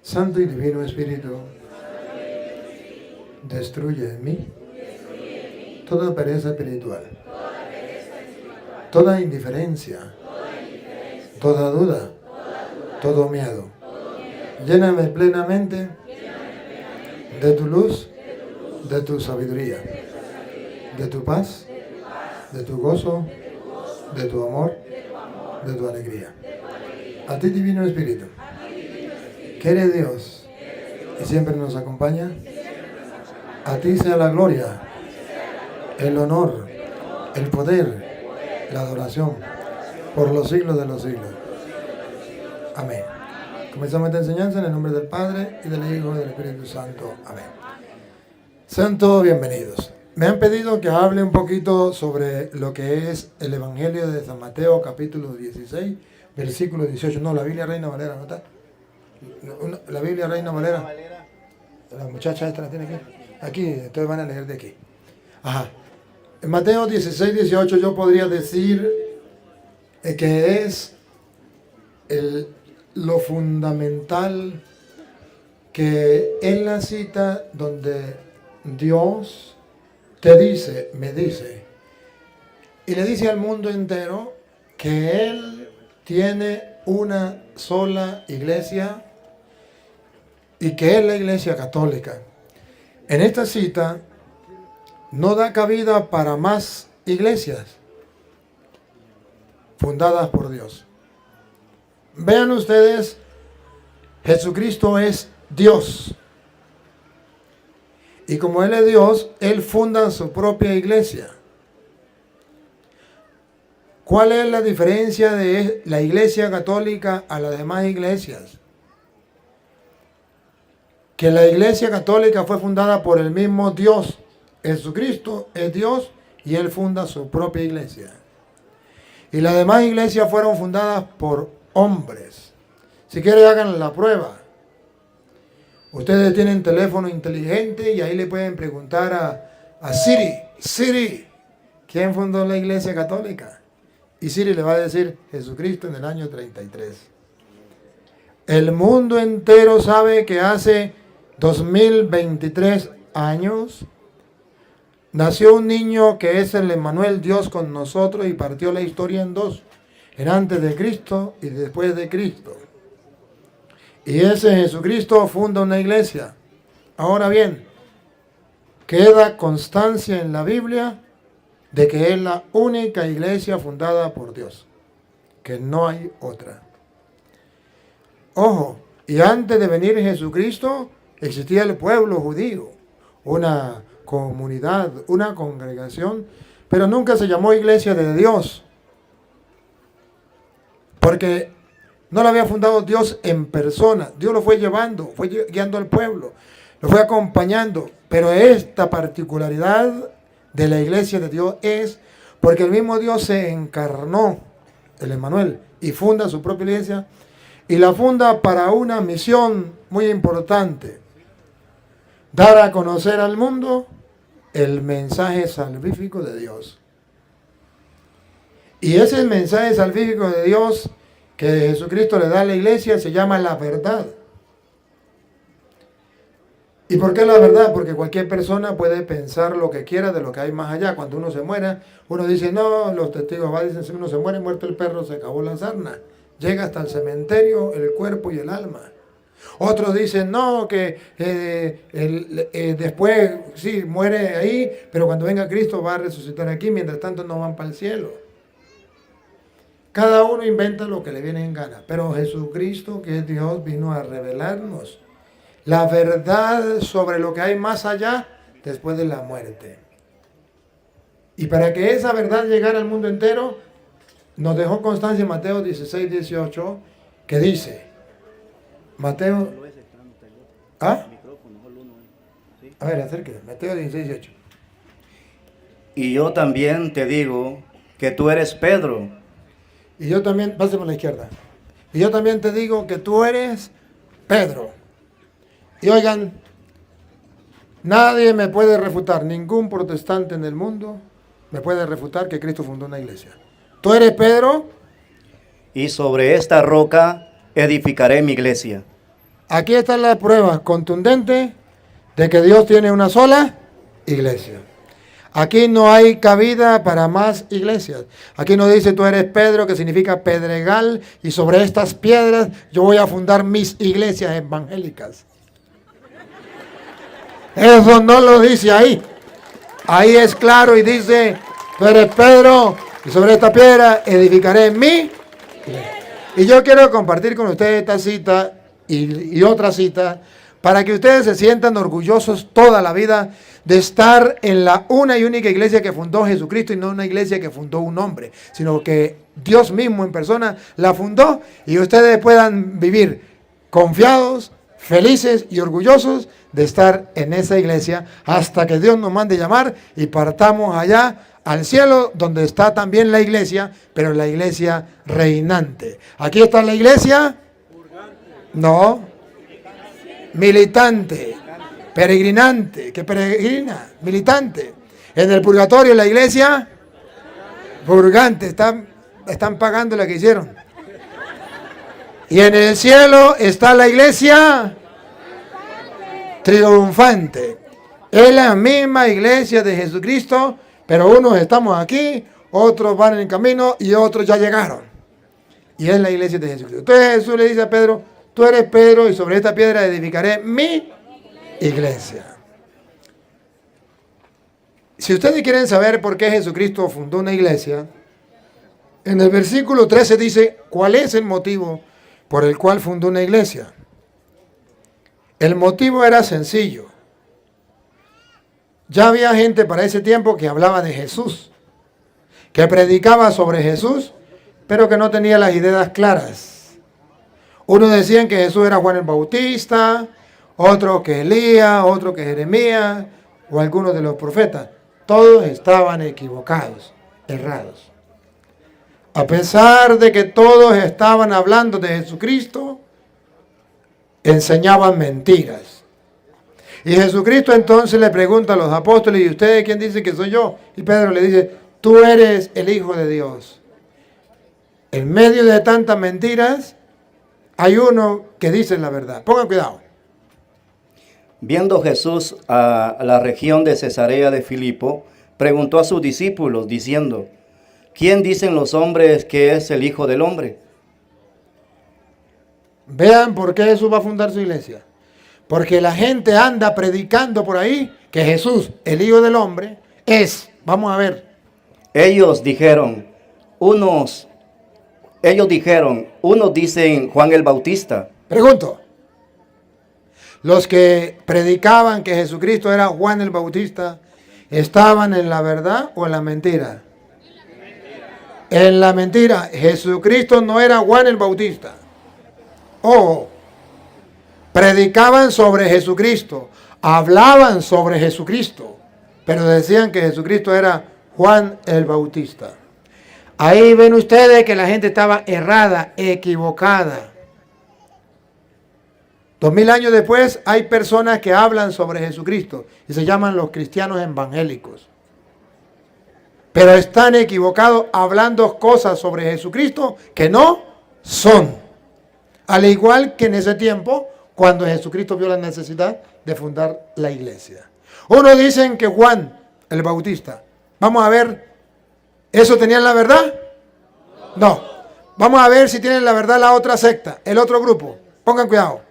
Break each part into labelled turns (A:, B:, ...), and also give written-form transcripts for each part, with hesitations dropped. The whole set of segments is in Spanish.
A: Santo y Divino Espíritu, destruye en mí toda pereza espiritual, toda indiferencia, toda duda, todo miedo. Lléname plenamente de tu luz, de tu sabiduría, de tu paz, de tu gozo, de tu amor, de tu alegría. A ti, Divino Espíritu, que eres Dios y siempre nos acompaña, a ti sea la gloria, el honor, el poder, la adoración, por los siglos de los siglos. Amén. Comenzamos esta enseñanza en el nombre del Padre, y del Hijo, y del Espíritu Santo. Amén. Sean todos bienvenidos. Me han pedido que hable un poquito sobre lo que es el Evangelio de San Mateo, capítulo 16, versículo 18. No, la Biblia Reina Valera, ¿no está? La Biblia Reina Valera. La muchacha esta la tiene aquí. Aquí, entonces van a leer de aquí. Ajá. En Mateo 16, 18 yo podría decir que es lo fundamental, que es la cita donde Dios te dice, me dice, y le dice al mundo entero que Él tiene una sola iglesia y que es la Iglesia Católica. En esta cita no da cabida para más iglesias fundadas por Dios. Vean ustedes, Jesucristo es Dios. Y como Él es Dios, Él funda su propia iglesia. ¿Cuál es la diferencia de la Iglesia Católica a las demás iglesias? Que la Iglesia Católica fue fundada por el mismo Dios. Jesucristo es Dios y Él funda su propia iglesia. Y las demás iglesias fueron fundadas por hombres. Si quieren, hagan la prueba. Ustedes tienen teléfono inteligente y ahí le pueden preguntar a Siri, ¿quién fundó la Iglesia Católica? Y Siri le va a decir Jesucristo en el año 33. El mundo entero sabe que hace 2023 años nació un niño que es el Emmanuel, Dios con nosotros, y partió la historia en dos, en antes de Cristo y después de Cristo. Y ese Jesucristo funda una iglesia. Ahora bien, queda constancia en la Biblia de que es la única iglesia fundada por Dios, que no hay otra. Ojo, y antes de venir Jesucristo existía el pueblo judío, una comunidad, una congregación, pero nunca se llamó iglesia de Dios, porque no la había fundado Dios en persona. Dios lo fue llevando, fue guiando al pueblo, lo fue acompañando. Pero esta particularidad de la iglesia de Dios es porque el mismo Dios se encarnó, el Emmanuel, y funda su propia iglesia, y la funda para una misión muy importante: dar a conocer al mundo el mensaje salvífico de Dios. Y ese mensaje salvífico de Dios que Jesucristo le da a la iglesia se llama la verdad. ¿Y por qué la verdad? Porque cualquier persona puede pensar lo que quiera de lo que hay más allá. Cuando uno se muera, uno dice, no, los testigos dicen, si uno se muere, muerto el perro, se acabó la sarna. Llega hasta el cementerio el cuerpo y el alma. Otros dicen, no, que después sí muere ahí, pero cuando venga Cristo va a resucitar aquí, mientras tanto no van para el cielo. Cada uno inventa lo que le viene en gana, pero Jesucristo, que es Dios, vino a revelarnos la verdad sobre lo que hay más allá después de la muerte. Y para que esa verdad llegara al mundo entero, nos dejó constancia en Mateo 16, 18, que dice, Mateo... ¿Ah? A ver, acérquese. Mateo 16, 18.
B: Y yo también te digo que tú eres Pedro.
A: Y yo también, pásame a la izquierda. Y yo también te digo que tú eres Pedro. Y oigan, nadie me puede refutar, ningún protestante en el mundo me puede refutar que Cristo fundó una iglesia. Tú eres Pedro.
B: Y sobre esta roca edificaré mi iglesia.
A: Aquí están las pruebas contundentes de que Dios tiene una sola iglesia. Aquí no hay cabida para más iglesias. Aquí no dice tú eres Pedro, que significa pedregal, y sobre estas piedras yo voy a fundar mis iglesias evangélicas. Eso no lo dice ahí. Ahí es claro y dice, tú eres Pedro, y sobre esta piedra edificaré mi iglesia. Y yo quiero compartir con ustedes esta cita y otra cita para que ustedes se sientan orgullosos toda la vida de estar en la una y única iglesia que fundó Jesucristo y no una iglesia que fundó un hombre, sino que Dios mismo en persona la fundó y ustedes puedan vivir confiados, felices y orgullosos de estar en esa iglesia hasta que Dios nos mande llamar y partamos allá al cielo donde está también la iglesia, pero la iglesia reinante. Aquí está la iglesia, no, militante, peregrinante, que peregrina, militante. En el purgatorio la iglesia, purgante, están pagando la que hicieron. Y en el cielo está la iglesia triunfante. Es la misma iglesia de Jesucristo, pero unos estamos aquí, otros van en el camino y otros ya llegaron. Y es la iglesia de Jesucristo. Entonces Jesús le dice a Pedro, tú eres Pedro y sobre esta piedra edificaré mi iglesia. Si ustedes quieren saber por qué Jesucristo fundó una iglesia, en el versículo 13 dice, ¿cuál es el motivo por el cual fundó una iglesia? El motivo era sencillo. Ya había gente para ese tiempo que hablaba de Jesús, que predicaba sobre Jesús, pero que no tenía las ideas claras. Unos decían que Jesús era Juan el Bautista, otros que Elías, otros que Jeremías o algunos de los profetas. Todos estaban equivocados, errados. A pesar de que todos estaban hablando de Jesucristo, enseñaban mentiras. Y Jesucristo entonces le pregunta a los apóstoles, ¿y ustedes quién dicen que soy yo? Y Pedro le dice, tú eres el Hijo de Dios. En medio de tantas mentiras, hay uno que dice la verdad. Pongan cuidado.
B: Viendo Jesús a la región de Cesarea de Filipo, preguntó a sus discípulos, diciendo, ¿quién dicen los hombres que es el Hijo del Hombre?
A: Vean por qué Jesús va a fundar su iglesia. Porque la gente anda predicando por ahí que Jesús, el Hijo del Hombre, es. Vamos a ver.
B: Ellos dijeron, unos dicen Juan el Bautista.
A: Pregunto. Los que predicaban que Jesucristo era Juan el Bautista, ¿estaban en la verdad o en la mentira? En la mentira. Jesucristo no era Juan el Bautista. Ojo. Predicaban sobre Jesucristo, hablaban sobre Jesucristo, pero decían que Jesucristo era Juan el Bautista. Ahí ven ustedes que la gente estaba errada, equivocada. 2000 años después hay personas que hablan sobre Jesucristo y se llaman los cristianos evangélicos. Pero están equivocados hablando cosas sobre Jesucristo que no son. Al igual que en ese tiempo, cuando Jesucristo vio la necesidad de fundar la iglesia. Unos dicen que Juan el Bautista. Vamos a ver, ¿eso tenían la verdad? No. Vamos a ver si tienen la verdad la otra secta, el otro grupo. Pongan cuidado.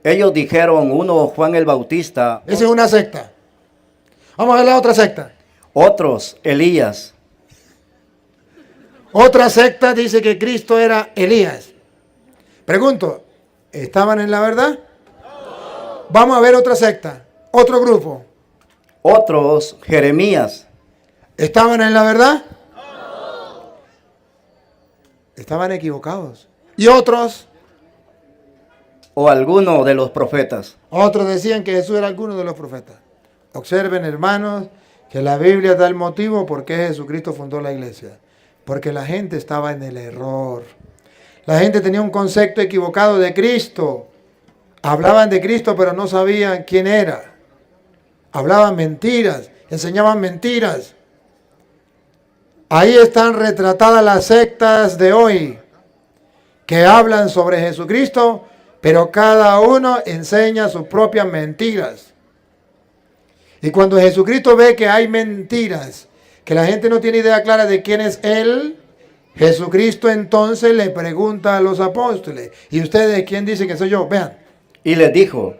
B: Ellos dijeron, uno Juan el Bautista.
A: Esa es una secta. Vamos a ver la otra secta.
B: Otros Elías.
A: Otra secta dice que Cristo era Elías. Pregunto, ¿estaban en la verdad? No. Vamos a ver otra secta, otro grupo.
B: Otros Jeremías.
A: ¿Estaban en la verdad? No. Estaban equivocados. ¿Y otros?
B: O alguno de los profetas.
A: Otros decían que Jesús era alguno de los profetas. Observen, hermanos, que la Biblia da el motivo por qué Jesucristo fundó la iglesia. Porque la gente estaba en el error. La gente tenía un concepto equivocado de Cristo. Hablaban de Cristo, pero no sabían quién era. Hablaban mentiras, enseñaban mentiras. Ahí están retratadas las sectas de hoy, que hablan sobre Jesucristo, pero cada uno enseña sus propias mentiras. Y cuando Jesucristo ve que hay mentiras, que la gente no tiene idea clara de quién es Él, Jesucristo entonces le pregunta a los apóstoles, ¿y ustedes quién dice que soy yo? Vean.
B: Y les dijo,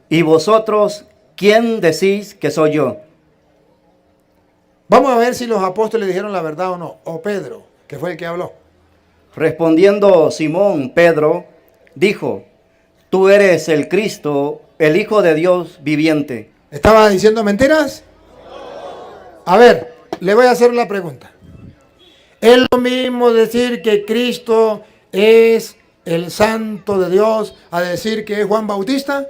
B: ¿y vosotros quién decís que soy yo?
A: Vamos a ver si los apóstoles dijeron la verdad o no, o Pedro, que fue el que habló.
B: Respondiendo Simón Pedro, dijo, tú eres el Cristo, el Hijo de Dios viviente.
A: ¿Estaba diciendo mentiras? A ver, le voy a hacer una pregunta. ¿Es lo mismo decir que Cristo es el Santo de Dios a decir que es Juan Bautista?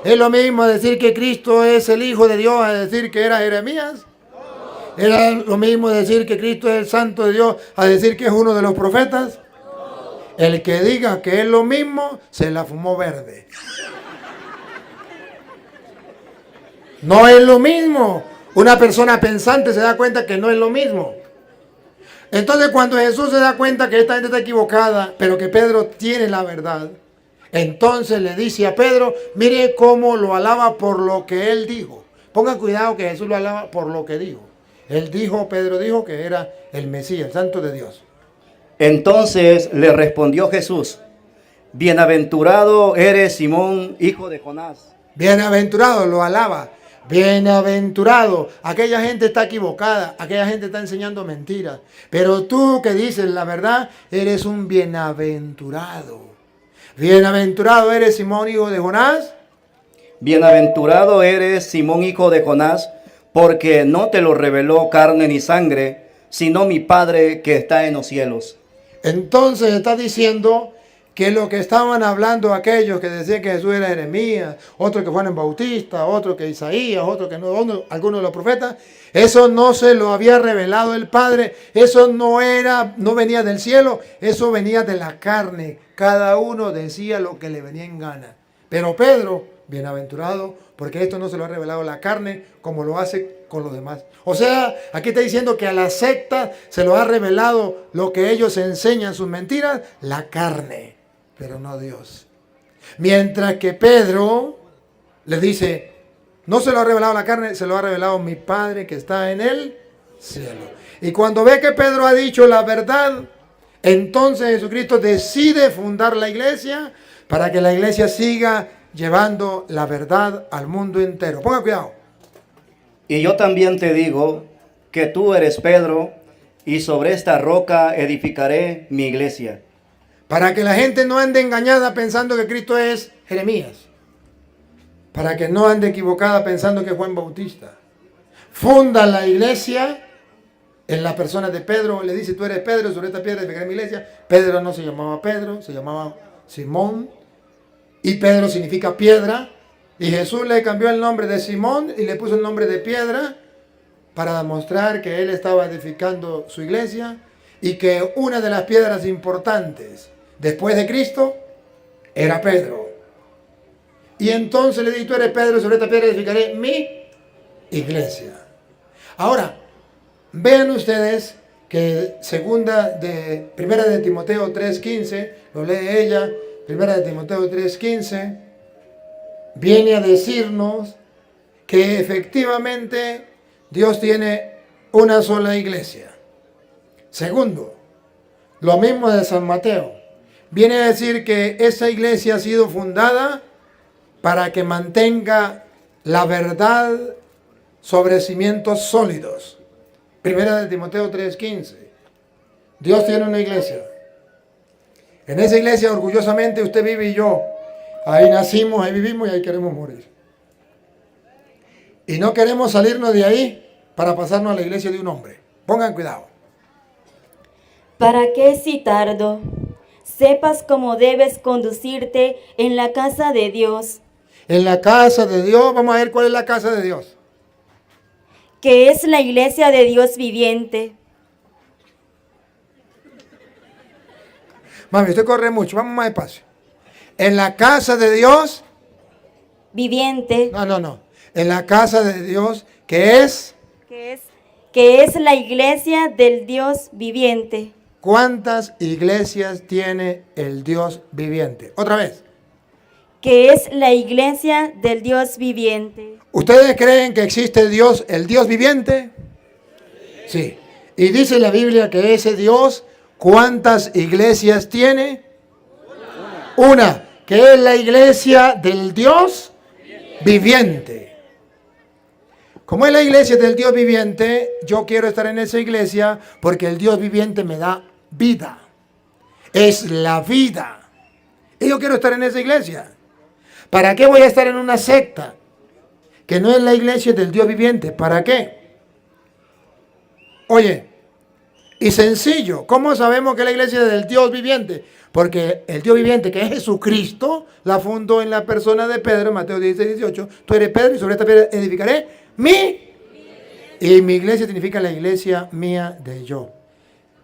A: ¿Es lo mismo decir que Cristo es el Hijo de Dios a decir que era Jeremías? ¿Era lo mismo decir que Cristo es el Santo de Dios a decir que es uno de los profetas? El que diga que es lo mismo, se la fumó verde. No es lo mismo. Una persona pensante se da cuenta que no es lo mismo. Entonces cuando Jesús se da cuenta que esta gente está equivocada, pero que Pedro tiene la verdad, entonces le dice a Pedro, mire cómo lo alaba por lo que él dijo. Pongan cuidado que Jesús lo alaba por lo que dijo. Pedro dijo que era el Mesías, el Santo de Dios.
B: Entonces le respondió Jesús, bienaventurado eres Simón, hijo de Jonás.
A: Bienaventurado, lo alaba. Bienaventurado. Aquella gente está equivocada, aquella gente está enseñando mentiras. Pero tú que dices la verdad, eres un bienaventurado. Bienaventurado eres Simón, hijo de Jonás.
B: Bienaventurado eres Simón, hijo de Jonás, porque no te lo reveló carne ni sangre, sino mi Padre que está en los cielos. Entonces
A: está diciendo que lo que estaban hablando aquellos que decían que Jesús era Jeremías, otro que Juan Bautista, otro que Isaías, otro que algunos de los profetas, eso no se lo había revelado el Padre, eso no venía del cielo, eso venía de la carne. Cada uno decía lo que le venía en gana. Pero Pedro, bienaventurado, porque esto no se lo ha revelado la carne como lo hace con los demás. O sea, aquí está diciendo que a la secta se lo ha revelado lo que ellos enseñan, sus mentiras, la carne, pero no Dios. Mientras que Pedro le dice, no se lo ha revelado la carne, se lo ha revelado mi Padre que está en el cielo. Y cuando ve que Pedro ha dicho la verdad, entonces Jesucristo decide fundar la iglesia para que la iglesia siga llevando la verdad al mundo entero. Ponga cuidado.
B: Y yo también te digo que tú eres Pedro, y sobre esta roca edificaré mi iglesia.
A: Para que la gente no ande engañada pensando que Cristo es Jeremías. Para que no ande equivocada pensando que es Juan Bautista. Funda la iglesia en la persona de Pedro. Le dice, tú eres Pedro, sobre esta piedra edificaré mi iglesia. Pedro no se llamaba Pedro, se llamaba Simón. Y Pedro significa piedra. Y Jesús le cambió el nombre de Simón y le puso el nombre de piedra para demostrar que él estaba edificando su iglesia y que una de las piedras importantes después de Cristo era Pedro. Y entonces le dije, tú eres Pedro, sobre esta piedra edificaré mi iglesia. Ahora, vean ustedes que primera de Timoteo 3:15, lo lee ella, primera de Timoteo 3:15, viene a decirnos que efectivamente Dios tiene una sola iglesia. Segundo, lo mismo de San Mateo. Viene a decir que esa iglesia ha sido fundada para que mantenga la verdad sobre cimientos sólidos. Primera de Timoteo 3:15. Dios tiene una iglesia. En esa iglesia orgullosamente usted vive y yo. Ahí nacimos, ahí vivimos y ahí queremos morir. Y no queremos salirnos de ahí para pasarnos a la iglesia de un hombre. Pongan cuidado.
C: Para que si tardo, sepas cómo debes conducirte en la casa de Dios.
A: En la casa de Dios, vamos a ver cuál es la casa de Dios.
C: Que es la iglesia de Dios viviente.
A: Mami, usted corre mucho, vamos más despacio. En la casa de Dios.
C: Viviente.
A: No. En la casa de Dios, que es
C: la iglesia del Dios viviente.
A: ¿Cuántas iglesias tiene el Dios viviente? Otra vez.
C: que es la iglesia del Dios viviente.
A: ¿Ustedes creen que existe Dios, el Dios viviente? Sí. Y dice la Biblia que ese Dios, ¿cuántas iglesias tiene? Una, que es la iglesia del Dios viviente. Como es la iglesia del Dios viviente, yo quiero estar en esa iglesia porque el Dios viviente me da vida. Es la vida. Y yo quiero estar en esa iglesia. ¿Para qué voy a estar en una secta que no es la iglesia del Dios viviente? ¿Para qué? Oye, y sencillo, ¿cómo sabemos que es la iglesia del Dios viviente? Porque el Dios viviente, que es Jesucristo, la fundó en la persona de Pedro, Mateo 16, 18. Tú eres Pedro y sobre esta piedra edificaré y mi iglesia significa la iglesia mía de yo.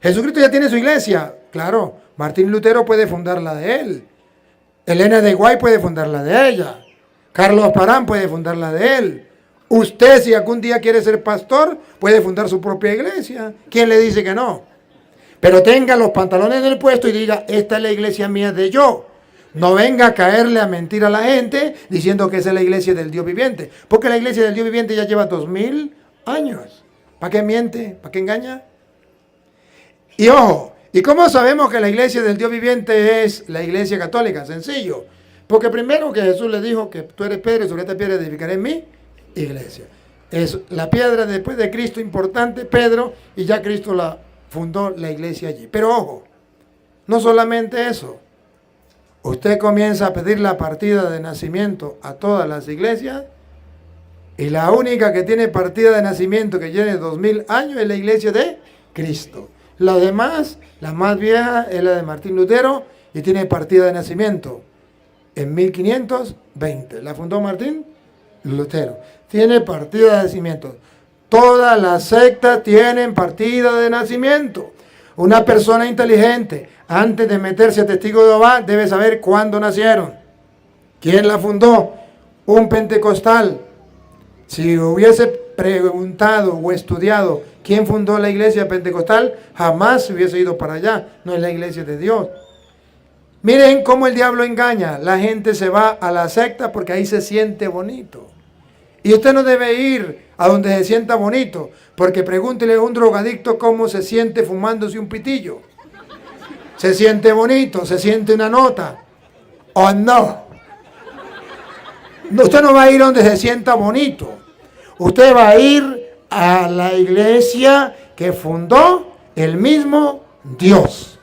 A: Jesucristo ya tiene su iglesia, claro. Martín Lutero puede fundar la de él. Elena de Guay puede fundar la de ella. Carlos Parán puede fundar la de él. Usted, si algún día quiere ser pastor, puede fundar su propia iglesia. ¿Quién le dice que no? Pero tenga los pantalones en el puesto y diga, esta es la iglesia mía de yo. No venga a caerle a mentir a la gente diciendo que esa es la iglesia del Dios viviente. Porque la iglesia del Dios viviente ya lleva 2000 años. ¿Para qué miente? ¿Para qué engaña? Y ojo, ¿y cómo sabemos que la iglesia del Dios viviente es la iglesia católica? Sencillo. Porque primero que Jesús le dijo que tú eres Pedro y sobre esta piedra edificaré mi iglesia. Es la piedra después de Cristo importante, Pedro, y ya Cristo la fundó la iglesia allí. Pero ojo, no solamente eso. Usted comienza a pedir la partida de nacimiento a todas las iglesias y la única que tiene partida de nacimiento que tiene 2000 años es la iglesia de Cristo. Las demás, la más vieja es la de Martín Lutero y tiene partida de nacimiento en 1520. La fundó Martín Lutero. Tiene partida de nacimiento. Todas las sectas tienen partida de nacimiento. Una persona inteligente, antes de meterse a testigo de Jehová, debe saber cuándo nacieron. ¿Quién la fundó? Un pentecostal. Si hubiese preguntado o estudiado quién fundó la iglesia pentecostal, jamás se hubiese ido para allá. No es la iglesia de Dios. Miren cómo el diablo engaña. La gente se va a la secta porque ahí se siente bonito. Y usted no debe ir a donde se sienta bonito, porque pregúntele a un drogadicto cómo se siente fumándose un pitillo. ¿Se siente bonito? ¿Se siente una nota? ¿O no? Usted no va a ir donde se sienta bonito. Usted va a ir a la iglesia que fundó el mismo Dios.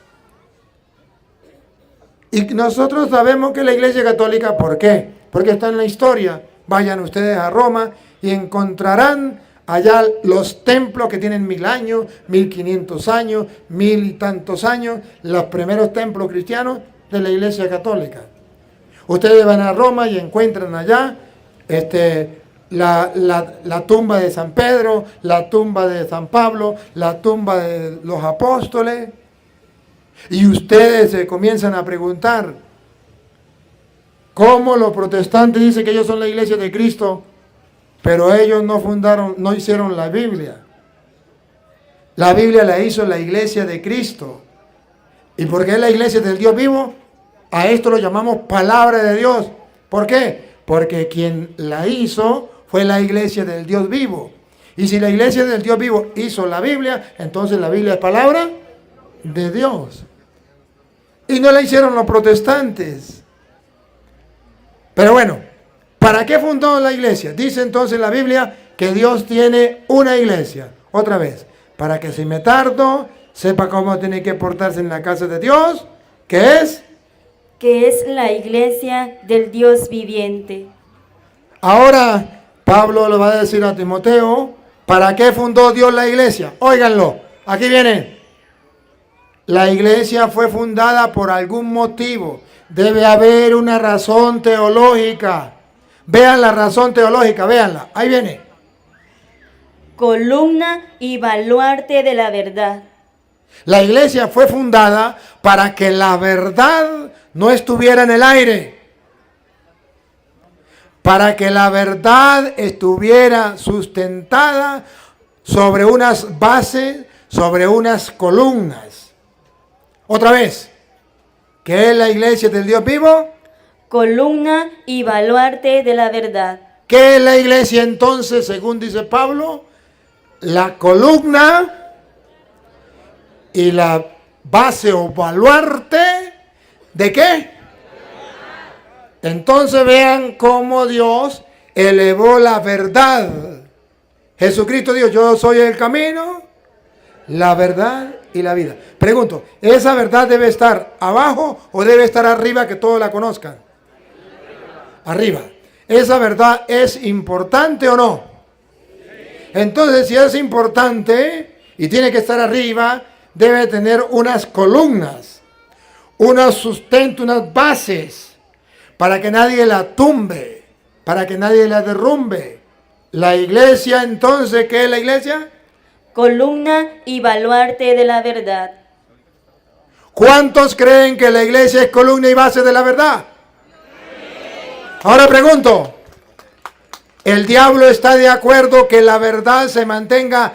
A: Y nosotros sabemos que la iglesia católica, ¿por qué? Porque está en la historia. Vayan ustedes a Roma y encontrarán allá los templos que tienen 1000 años, 1500 años, 1000 y tantos años, los primeros templos cristianos de la iglesia católica. Ustedes van a Roma y encuentran allá la tumba de San Pedro, la tumba de San Pablo, la tumba de los apóstoles. Y ustedes se comienzan a preguntar, ¿cómo los protestantes dicen que ellos son la iglesia de Cristo, pero ellos no hicieron la Biblia? La Biblia la hizo la iglesia de Cristo. ¿Y por qué es la iglesia del Dios vivo? A esto lo llamamos palabra de Dios. ¿Por qué? Porque quien la hizo fue la iglesia del Dios vivo. Y si la iglesia del Dios vivo hizo la Biblia, entonces la Biblia es palabra de Dios. Y no la hicieron los protestantes. Pero bueno, ¿para qué fundó la iglesia? Dice entonces la Biblia que Dios tiene una iglesia. Otra vez, para que si me tardo, sepa cómo tiene que portarse en la casa de Dios, que es
C: la iglesia del Dios viviente.
A: Ahora Pablo le va a decir a Timoteo, ¿para qué fundó Dios la iglesia? Óiganlo, aquí viene. La iglesia fue fundada por algún motivo. Debe haber una razón teológica. Vean la razón teológica, véanla. Ahí viene.
C: Columna y baluarte de la verdad.
A: La iglesia fue fundada para que la verdad no estuviera en el aire. Para que la verdad estuviera sustentada sobre unas bases, sobre unas columnas. Otra vez, ¿qué es la iglesia del Dios vivo?
C: columna y baluarte de la verdad.
A: ¿Qué es la iglesia entonces, según dice Pablo? La columna y la base o baluarte ¿de qué? Entonces vean cómo Dios elevó la verdad. Jesucristo dijo, yo soy el camino, la verdad y la vida. Pregunto, ¿esa verdad debe estar abajo o debe estar arriba que todos la conozcan? Arriba. ¿Esa verdad es importante o no? Entonces, si es importante y tiene que estar arriba, debe tener unas columnas, unos sustentos, unas bases, para que nadie la tumbe, para que nadie la derrumbe. La iglesia, entonces, ¿qué es la iglesia?
C: Columna y baluarte de la verdad.
A: ¿Cuántos creen que la iglesia es columna y base de la verdad? Ahora pregunto, ¿el diablo está de acuerdo que la verdad se mantenga